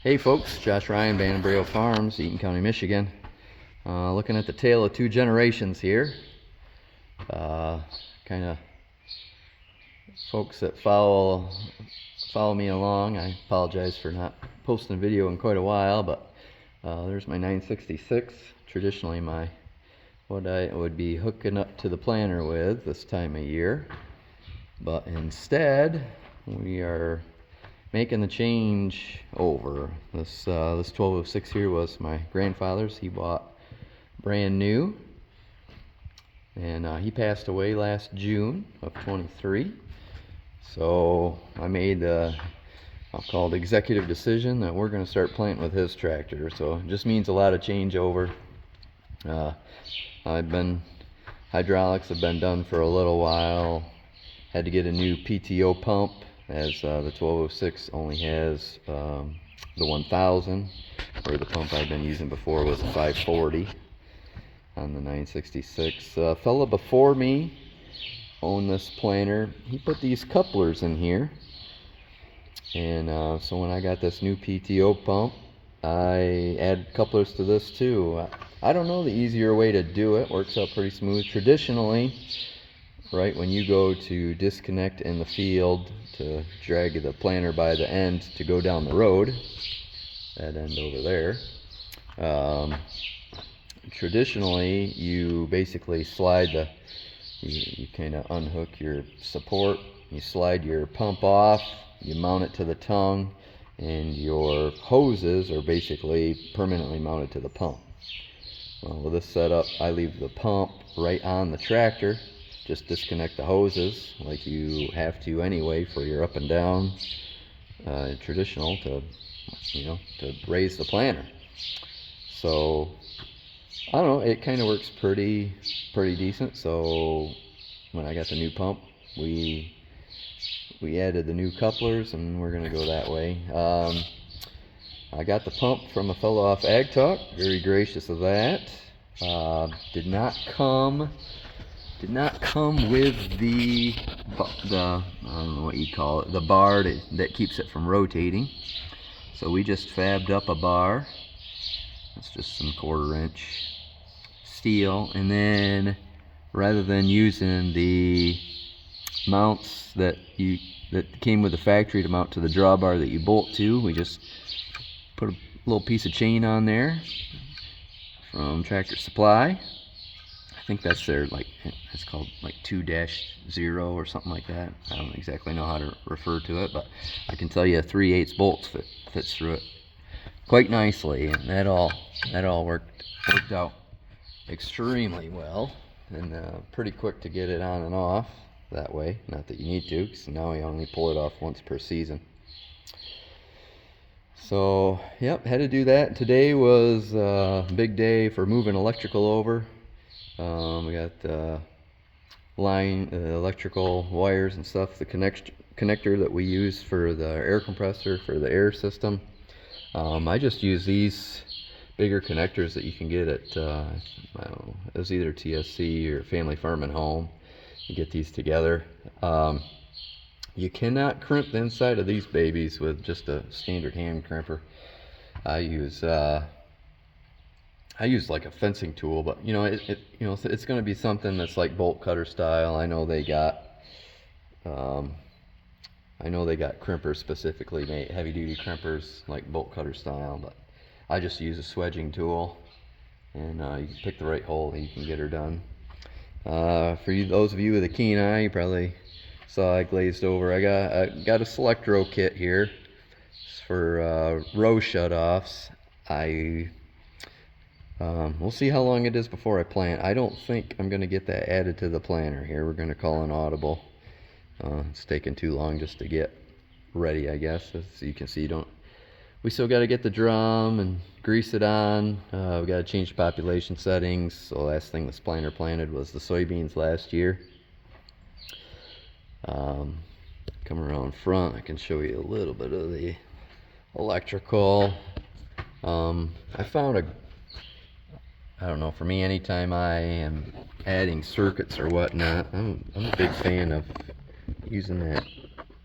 Hey folks, Josh Ryan, Bannabrail Farms, Eaton County, Michigan. Looking at the tale of two generations here. Kind of folks that follow me along. I apologize for not posting a video in quite a while, but there's my 966. Traditionally what I would be hooking up to the planter with this time of year, but instead we are making the change over. This 1206 here was my grandfather's. He bought brand new, and he passed away last June of 23. So I made the, I'll call it executive decision, that we're going to start planting with his tractor. So it just means a lot of changeover. Hydraulics have been done for a little while. Had to get a new PTO pump, as the 1206 only has the 1000, where the pump I've been using before was a 540 on the 966. A fella before me owned this planter. He put these couplers in here, and so when I got this new PTO pump, I add couplers to this too. I don't know the easier way to do it. Works out pretty smooth. Traditionally, right when you go to disconnect in the field to drag the planter by the end to go down the road, that end over there, traditionally you basically slide you kind of unhook your support, you slide your pump off, you mount it to the tongue, and your hoses are basically permanently mounted to the pump. Well, with this setup, I leave the pump right on the tractor. Just disconnect the hoses like you have to anyway for your up and down traditional to raise the planter. So I don't know, it kind of works pretty decent. So when I got the new pump, we added the new couplers, and we're gonna go that way. I got the pump from a fellow off Ag Talk, very gracious of that. Did not come with the I don't know what you call it, the bar that keeps it from rotating. So we just fabbed up a bar. It's just some 1/4 inch steel, and then rather than using the mounts that came with the factory to mount to the drawbar that you bolt to, we just put a little piece of chain on there from Tractor Supply. I think that's their, it's called like 2-0 or something like that. I don't exactly know how to refer to it, but I can tell you a 3/8 bolt fits through it quite nicely, and that all worked out extremely well, and pretty quick to get it on and off that way. Not that you need to, because now we only pull it off once per season. So yep, had to do that. Today was a big day for moving electrical over. We got electrical wires and stuff, the connector that we use for the air compressor for the air system. I just use these bigger connectors that you can get at I don't know, it was either TSC or Family Farm and Home. You get these together. You cannot crimp the inside of these babies with just a standard hand crimper. I use like a fencing tool, but it's going to be something that's like bolt cutter style. I know they got crimpers specifically made, heavy duty crimpers like bolt cutter style, but I just use a swedging tool, and you can pick the right hole and you can get her done. For those of you with a keen eye, you probably saw I glazed over. I got a Selectro kit here for row shutoffs. We'll see how long it is before I plant. I don't think I'm going to get that added to the planter here. We're going to call an audible. It's taking too long just to get ready, I guess. As you can see, we still got to get the drum and grease it on. We got to change the population settings. The last thing this planter planted was the soybeans last year. Come around front, I can show you a little bit of the electrical. I found I don't know, for me, anytime I am adding circuits or whatnot, I'm a big fan of using that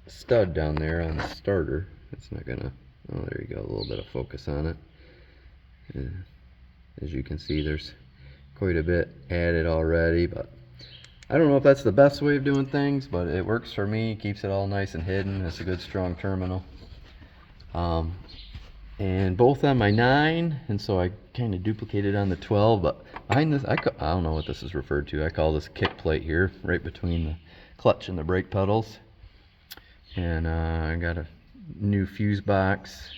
stud down there on the starter. It's not gonna Oh, there you go, a little bit of focus on it. As you can see, there's quite a bit added already, but I don't know if that's the best way of doing things, but it works for me. Keeps it all nice and hidden. It's a good strong terminal. And both on my 9, and so I kind of duplicated on the 12, but behind this, I don't know what this is referred to. I call this kick plate here, right between the clutch and the brake pedals. And I got a new fuse box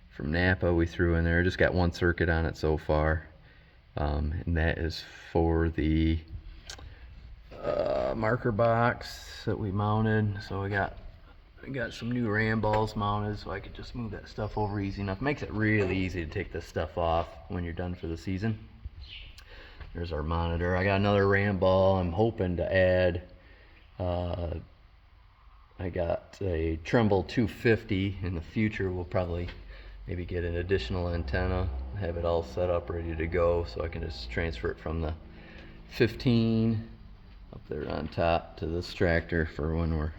from Napa we threw in there. Just got one circuit on it so far, and that is for the marker box that we mounted. So we got some new ram balls mounted, so I could just move that stuff over easy enough. Makes it really easy to take this stuff off when you're done for the season. There's our monitor. I got another ram ball. I'm hoping to add I got a Tremble 250. In the future we'll probably maybe get an additional antenna, have it all set up ready to go, so I can just transfer it from the 15 up there on top to this tractor for when we're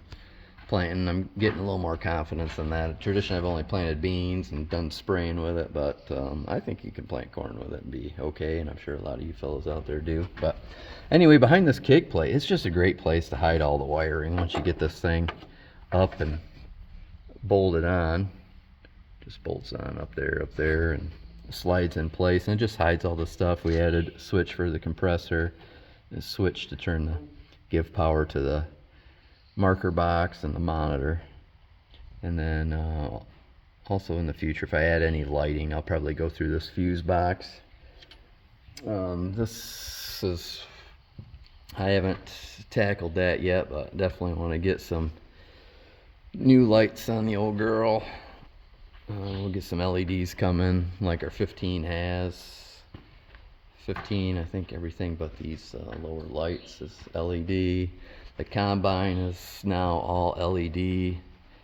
planting. I'm getting a little more confidence in that. Traditionally I've only planted beans and done spraying with it, but I think you can plant corn with it and be okay, and I'm sure a lot of you fellows out there do. But anyway, behind this kick plate, it's just a great place to hide all the wiring. Once you get this thing up and bolted on, just bolts on up there, and slides in place, and it just hides all the stuff. We added a switch for the compressor, a switch to give power to the marker box and the monitor. And then also in the future, if I add any lighting, I'll probably go through this fuse box. This is, I haven't tackled that yet, but definitely want to get some new lights on the old girl. We'll get some LEDs coming like our 15 has. 15, I think everything but these lower lights is LED. The combine is now all LED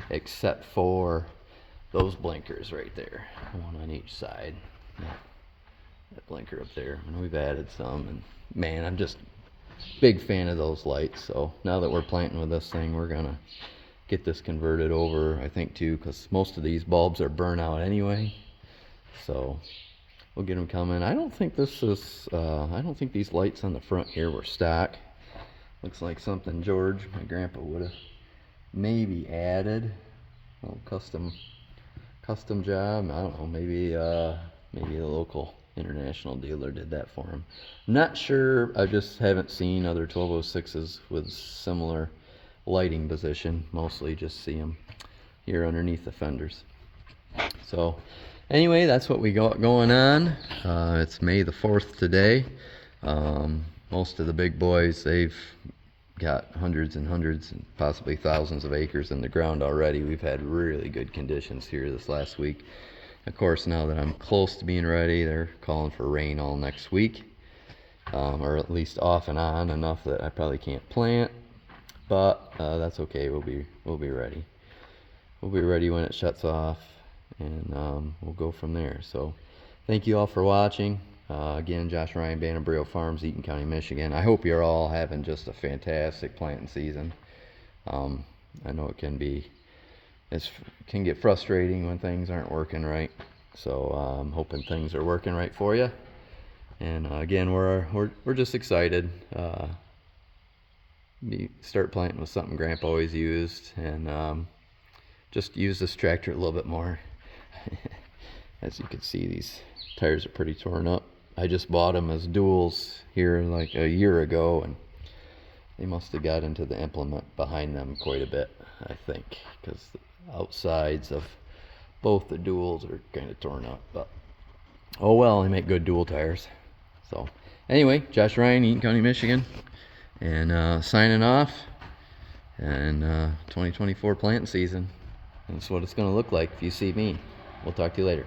except for those blinkers right there, one on each side. That blinker up there, and we've added some, and man, I'm just big fan of those lights. So now that we're planting with this thing, we're gonna get this converted over, I think, too, because most of these bulbs are burnt out anyway. So we'll get them coming. I don't think this is I don't think these lights on the front here were stock. Looks like something George, my grandpa, would have maybe added. A little custom job. I don't know, maybe a local international dealer did that for him. I'm not sure. I just haven't seen other 1206s with similar lighting position. Mostly just see them here underneath the fenders. So anyway, that's what we got going on. It's May the 4th today. Most of the big boys, they've got hundreds and hundreds and possibly thousands of acres in the ground already. We've had really good conditions here this last week. Of course, now that I'm close to being ready, they're calling for rain all next week, or at least off and on enough that I probably can't plant. But that's okay. We'll be ready. We'll be ready when it shuts off, and we'll go from there. So thank you all for watching. Again, Josh Ryan, Bantam Brio Farms, Eaton County, Michigan. I hope you're all having just a fantastic planting season. I know it can get frustrating when things aren't working right. So I'm hoping things are working right for you. And again, we're just excited. Start planting with something Grandpa always used, and just use this tractor a little bit more. As you can see, these tires are pretty torn up. I just bought them as duals here like a year ago, and they must have got into the implement behind them quite a bit, I think, because the outsides of both the duals are kind of torn up. But oh well, they make good dual tires. So anyway, Josh Ryan, Eaton County, Michigan, and signing off. And 2024 planting season. That's what it's going to look like if you see me. We'll talk to you later.